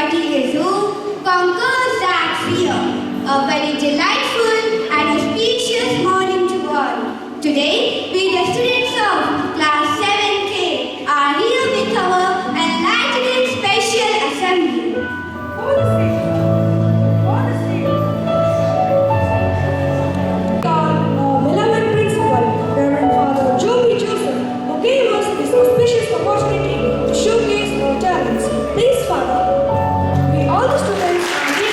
but he is who conquers that fear. A very delightful and auspicious morning to all. Today, we the students of class 7K are here with our enlightening special assembly. Our beloved principal, Reverend Father Joby Joseph, who gave us this auspicious opportunity to showcase our talents. Please, Father, we all the students are here.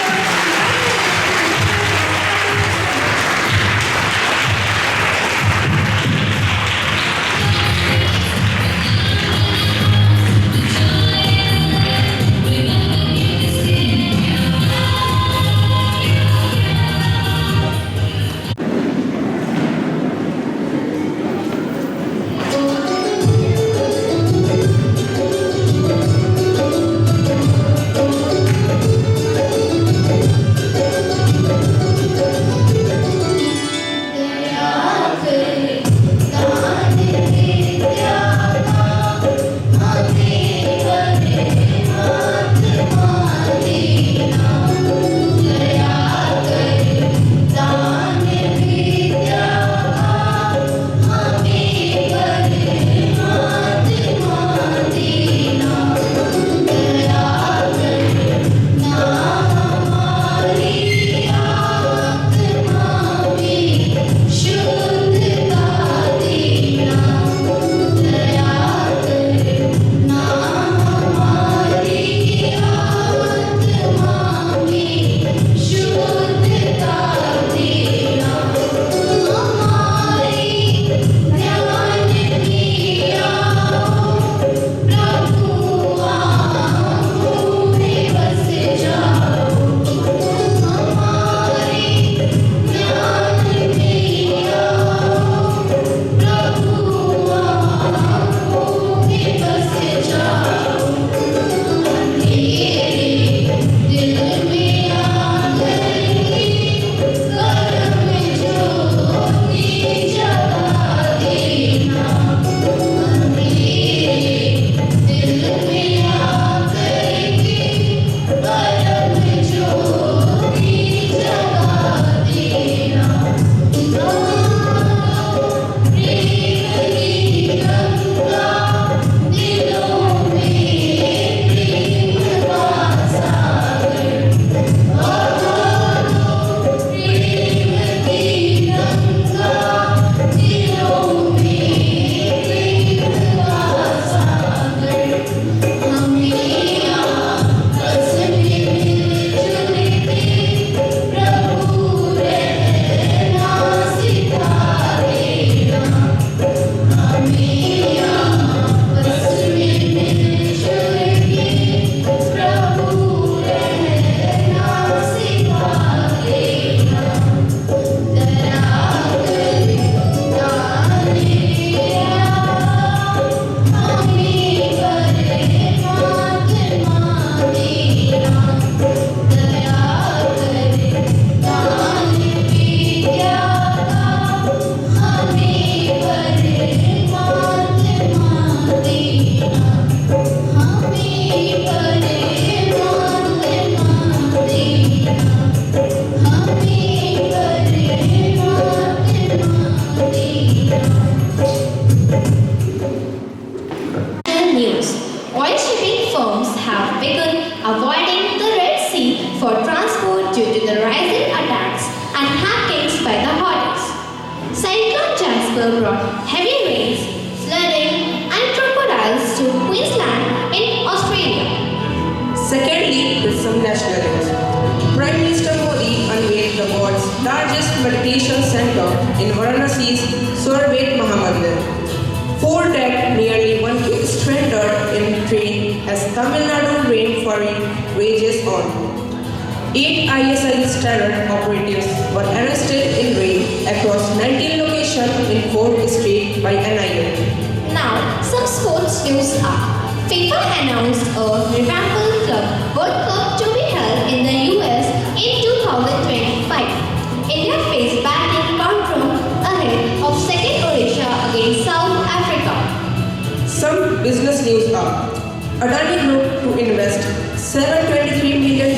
Brought heavy rains, flooding, and crocodiles to Queensland in Australia. Secondly, with some national news. Prime Minister Modi unveiled the world's largest meditation center in Varanasi's Survet Mahamandir. 4 dead, nearly 1K stranded in train as Tamil Nadu rain for wages on. 8 ISI standard operatives were arrested in raid across 19 locations in 4 states by NIA. Now, some sports news are. FIFA announced a revamped Club World Cup to be held in the US in 2025. India faced batting round ahead of second Odisha against South Africa. Some business news are Adani Group to invest $723 million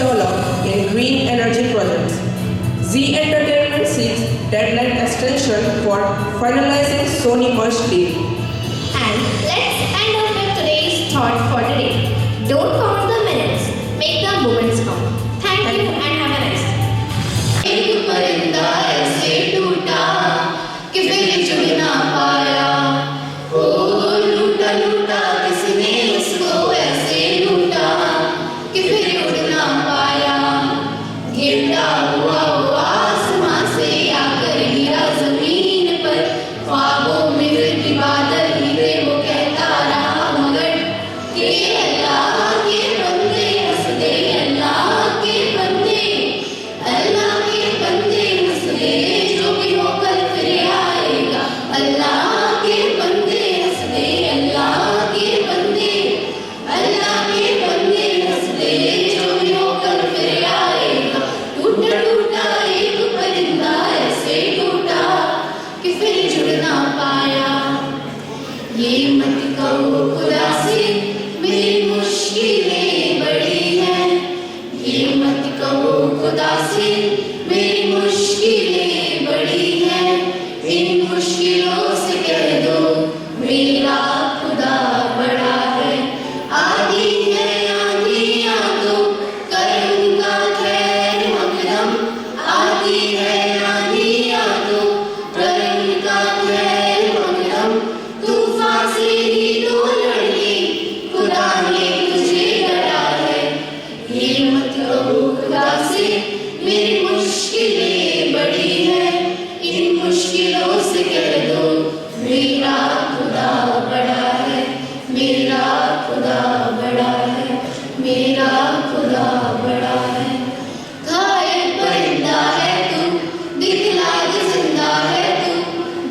in green energy projects. Z Entertainment seeks deadline extension for finalizing Sony merged deal. And let's end up with today's thought for today. Don't count the minutes, make the moments count. Thank you and have a nice day. एक परिंदा ऐसे टूटा कि फिर जुड़ ना पाया। ओ लूटा लूटा किसने उसको ऐसे लूटा कि फिर उड़ ना पाया। गिरता हुआ वो आसमां से आकर गिरा जमीन पर। ख्वाबों में फिर भी बादल ही थे वो कहता रहा मगर कि अल्लाह के बंदे हंस दे, अल्लाह के बंदे, अल्लाह के बंदे हंस दे, जो भी हो कल फिर आएगा। अल्लाह के बंदे हंस दे, अल्लाह के बंदे, अल्लाह के बंदे हंस दे, जो भी हो कल फिर आएगा। टूटा टूटा एक परिंदा ऐसे टूटा कि फिर जुड़ ना पाया। ये मत कहो खुदा से मेरी मुश्किलें बड़ी हैं। ये मत कहो खुदा से मेरी मुश्किलें बड़ी हैं। इन मुश्किलों से कह दो मेरा खुदा बड़ा है। आधी है आंधियां तो कर उनका खैर मकदम। आधी है आंधियां तो कर उनका खैर मकदम। तूफान से ही तो लड़के खुदा ने तुझे डरा है। ये मत कहो खुदा से मेरी मुश्किलें बड़ी हैं। इन मुश्किलों से कह दो मेरा खुदा बड़ा है। मेरा खुदा बड़ा है, मेरा खुदा बड़ा है। घायल परिंदा है तू, दिखला दे जिंदा है तू,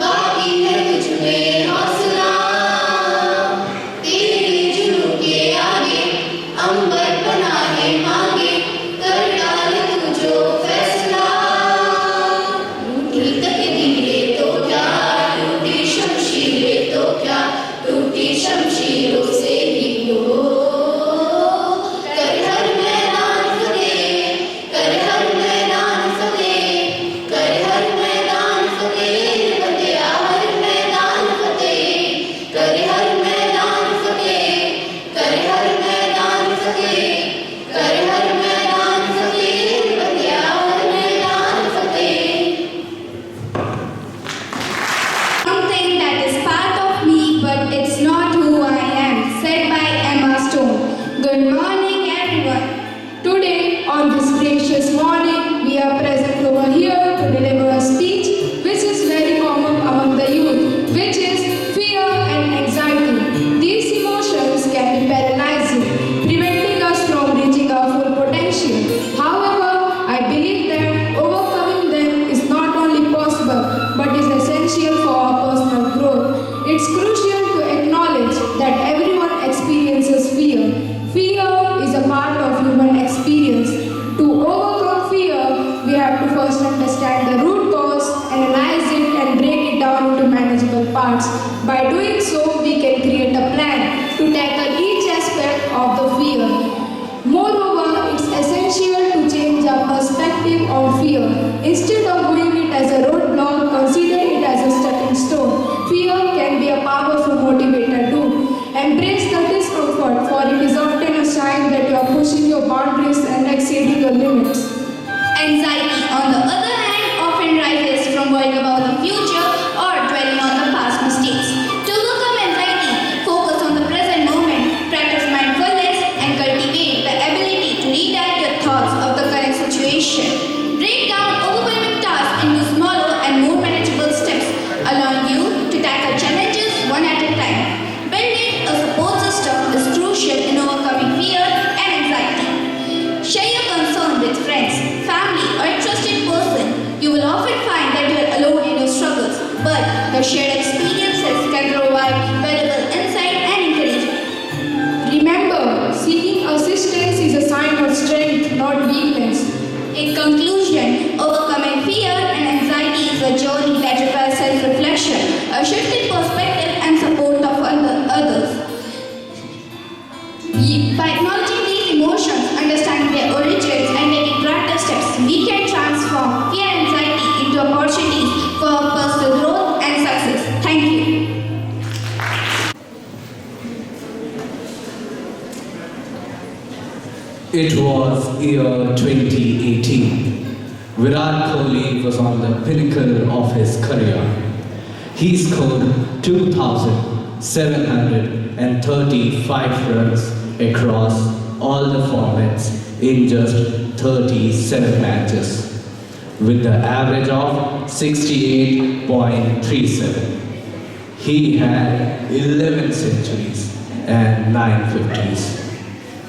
बाकी है तुझ में हौसला। तेरे जुनून के आगे अंबर पनाहे मांगे, कर डाल तू जो फैसला। टूटी तकदीरें तो क्या, टूटी शमशीरें तो क्या, टूटी शमशीरों से ही हो। कर हर मैदान फतेह, कर हर मैदान फतेह, कर हर मैदान फतेह, फतेह हर मैदान फतेह, कर हर मैदान फतेह, कर हर मैदान फतेह, कर हर मैदान फतेह, फतेह हर मैदान फतेह। Something that is part of me, but it's not who I am, said by Emma Stone. Good morning, everyone. Today, on this gracious morning, we are present over here to deliver a speech which is very common among the youth, which is fear and anxiety. These emotions can be paralyzing, preventing us from reaching our full potential. However, I believe that overcoming them is not only possible but is essential for our personal growth. It's crucial to acknowledge that everyone experiences fear. Fear is a part of human experience. To overcome fear, we have to first understand the root cause, analyze it, and break it down into manageable parts. By doing so, we can create a plan to tackle each aspect of the fear. Moreover, it's essential to change our perspective on fear. Instead of viewing it as a roadblock, consider it as a stepping stone. Fear can be a powerful motivator too. Embrace the discomfort, for it is often a sign that you are pushing your boundaries and exceeding your limits. Anxiety, on the other hand, often rises from worrying about the future or dwelling on the past mistakes. To overcome anxiety, focus on the present moment, practice mindfulness, and cultivate the ability to redirect your thoughts of the current situation. Break down overwhelming tasks into smaller and more manageable steps, allowing you to tackle challenges one at a time. Building a support system is crucial in overcoming fear and anxiety. Share your concern with friends, family, or a trusted person. You will often find that you are alone in your struggles, but your shared experiences can provide valuable insight and encouragement. Remember, seeking assistance is a sign of strength, not weakness. In conclusion, overcoming fear and anxiety is a journey that requires self-reflection, a shift in perspective, and support of others. By acknowledging these emotions, It was year 2018. Virat Kohli was on the pinnacle of his career. He scored 2,735 runs across all the formats in just 37 matches, with the average of 68.37. He had 11 centuries and 9 50s.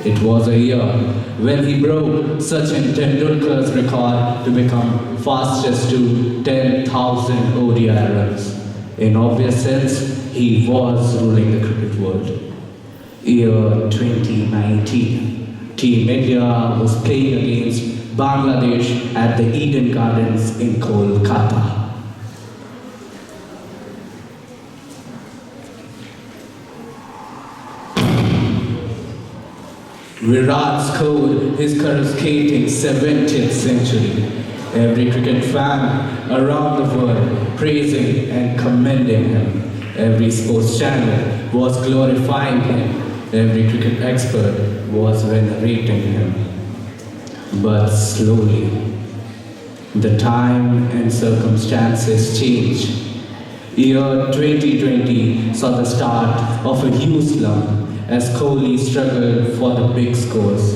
It was a year when he broke Sachin Tendulkar's record to become fastest to 10,000 ODI runs. In obvious sense, he was ruling the cricket world. Year 2019, Team India was playing against Bangladesh at the Eden Gardens in Kolkata. Virat scored his coruscating 70th century. Every cricket fan around the world praising and commending him. Every sports channel was glorifying him. Every cricket expert was venerating him. But slowly, the time and circumstances changed. Year 2020 saw the start of a huge slump as Kohli struggled for the big scores.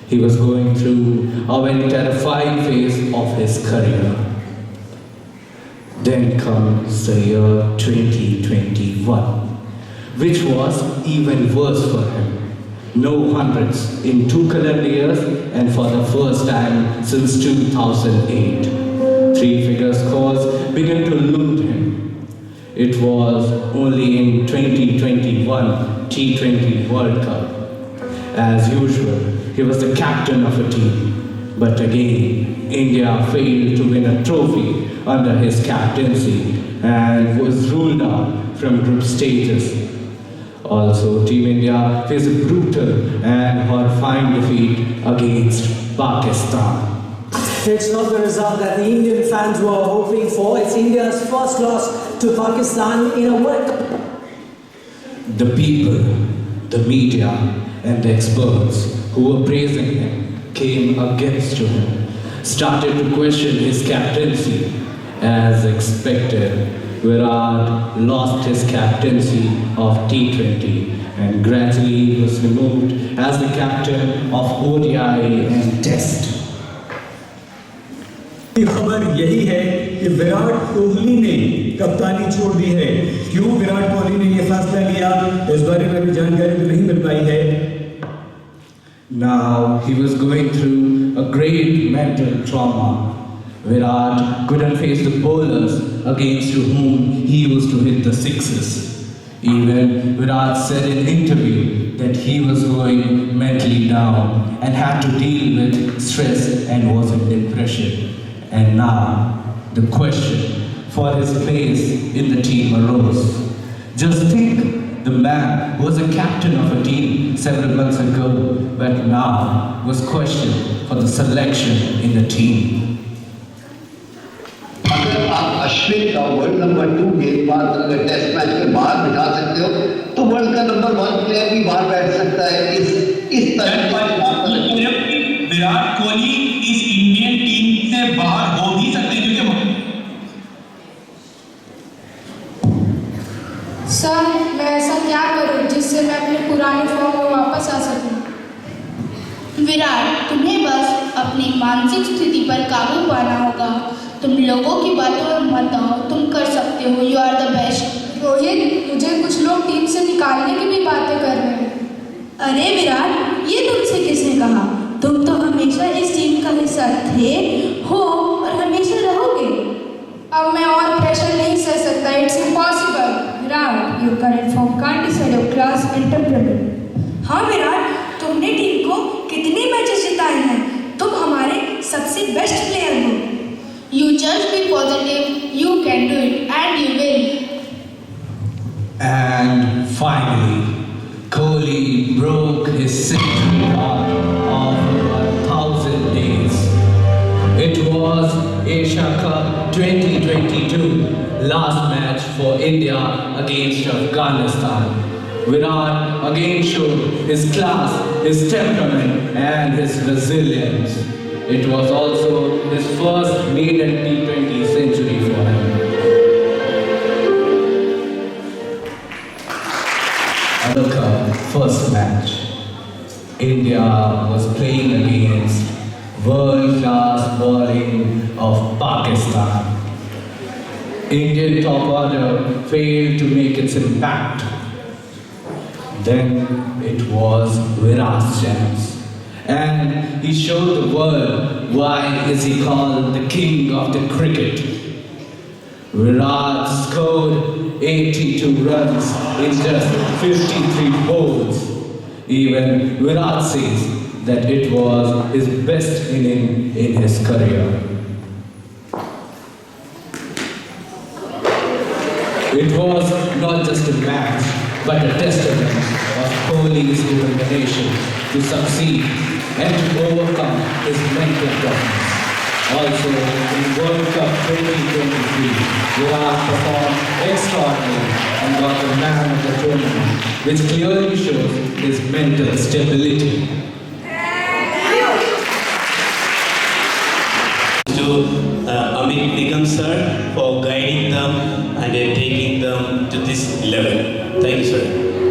He was going through a very terrifying phase of his career. Then comes the year 2021, which was even worse for him. No hundreds in 2 calendar years, and for the first time since 2008. 3-figure scores began to elude him. It was only in 2021 T20 World Cup. As usual, he was the captain of a team. But again, India failed to win a trophy under his captaincy and was ruled out from group stages. Also, Team India faced a brutal and horrifying defeat against Pakistan. It's not the result that the Indian fans were hoping for. It's India's first loss to Pakistan in a World Cup. The people, the media, and the experts who were praising him came against him, started to question his captaincy. As expected, Virat lost his captaincy of T20 and gradually was removed as the captain of ODI and Test. खबर यही है कि विराट कोहली ने कप्तानी छोड़ दी है। क्यों विराट कोहली ने यह फैसला लिया, इस बारे में भी जानकारी तो नहीं मिल पाई है। Now he was going through a great mental trauma. Virat couldn't face the bowlers against whom he used to hit the sixes. Even Virat said in an interview that he was going mentally down and had to deal with stress and was in depression. And now the question for his place in the team arose. Just think, the man was a captain of a team several months ago, but now was questioned for the selection in the team. अगर आप अश्विन का world number 2 गेंदबाज अगर test match में बाहर बिठा सकते हो तो वर्ल्ड का नंबर 1 प्लेयर भी बाहर बैठ सकता है। इस तरह विराट कोहली इस इंडियन टीम से बाहर हो भी सकते हैं क्योंकि सर, मैं ऐसा क्या करूं जिससे मैं अपने पुराने फॉर्म में वापस आ सकूं? विराट, तुम्हें बस अपनी मानसिक स्थिति पर काबू पाना होगा। तुम लोगों की बातों में मत आओ, तुम कर सकते हो। You are the best. Rohit, मुझे कुछ लोग टीम से निकालने की भी बातें कर रहे हैं। अरे विराट, ये तुमसे किसने कहा? तुम तो हमेशा इस टीम का हिस्सा थे, हो और हमेशा रहोगे। अब मैं और प्रेशर नहीं सह सकता। It's impossible. Virat, your current form can't decide your class and temperament. हाँ विराट, तुमने टीम को कितने मैचेस जिताए हैं? तुम हमारे सबसे बेस्ट प्लेयर हो। You just be positive, you can do it and you will. And finally, Kohli broke his century mark of 1,000 days. It was Asia Cup 2022, last match for India against Afghanistan. Virat again showed his class, his temperament, and his resilience. It was also his first maiden T20 century for him. World Cup first match. India was playing against world-class bowling of Pakistan. Indian top order failed to make its impact. Then it was Virat's chance. And he showed the world why is he called the king of the cricket. Virat scored 82 runs in just 53 balls. Even Virat says that it was his best inning in his career. It was not just a match, but a testament of Kohli's determination to succeed and to overcome his mental problems. Also, in World Cup 2023, Virat performed extraordinarily and got the man of the tournament, which clearly shows his mental stability. To Amit Nigam sir for guiding them and taking them to this level. Thank you, sir.